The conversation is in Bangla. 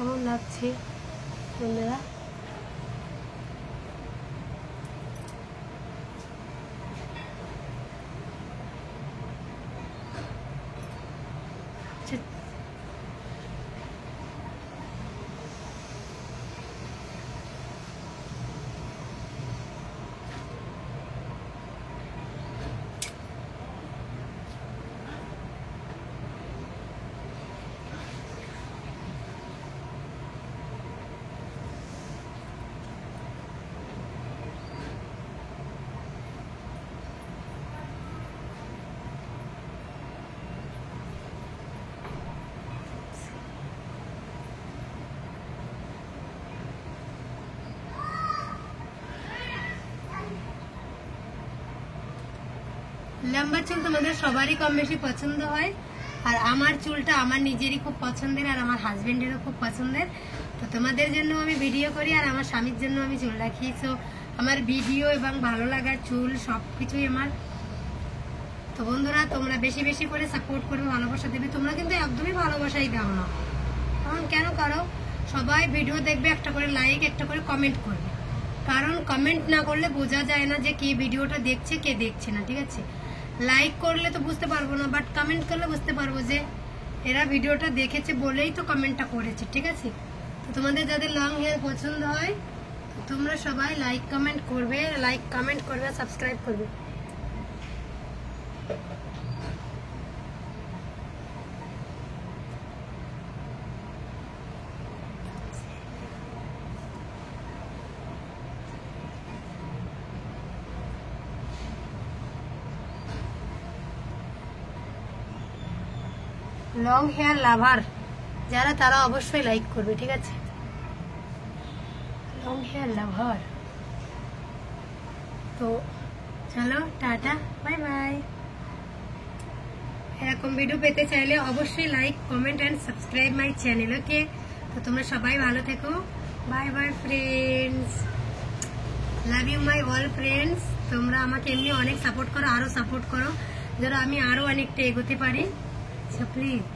কেমন লাগছে বন্ধুরা? লম্বা চুল তোমাদের সবারই কম বেশি পছন্দ হয়, আর আমার চুলটা আমার নিজেরই খুব পছন্দের, আর আমার হাজবেন্ডেরও খুব পছন্দের। তো তোমাদের জন্য আমি ভিডিও করি, আর আমার স্বামীর জন্য আমি চুল রাখি। তো আমার ভিডিও এবং ভালো লাগার চুল সবকিছুই আমার। তো বন্ধুরা, তোমরা বেশি বেশি করে সাপোর্ট করবে, ভালোবাসা দেবে। তোমরা কিন্তু একদমই ভালোবাসাই দাও না, কারণ কেন করো? সবাই ভিডিও দেখবে, একটা করে লাইক, একটা করে কমেন্ট করবে, কারণ কমেন্ট না করলে বোঝা যায় না যে কে ভিডিওটা দেখছে কে দেখছে না। ঠিক আছে, লাইক করলে তো বুঝতে পারবো না, বাট কমেন্ট করলে বুঝতে পারবো যে এরা ভিডিওটা দেখেছে বলেই তো কমেন্টটা করেছে। ঠিক আছে, তো তোমাদের যাদের লং হেয়ার পছন্দ হয় তোমরা সবাই লাইক কমেন্ট করবে, সাবস্ক্রাইব করবে। লং হেয়ার লাভার যারা, তারা অবশ্যই লাইক করবে। ঠিক আছে, লং হেয়ার লাভার। তো চলো, টাটা, বাই বাই। এরকম ভিডিও পেতে চাইলে অবশ্যই like, comment and subscribe my channel. Okay, তো তোমরা সবাই ভালো থেকো। Bye bye friends, love you my all friends. তোমরা আমাকে এমনি অনেক সাপোর্ট করো, আরো সাপোর্ট করো, যেন আমি আরো অনেকটা এগোতে পারি। So please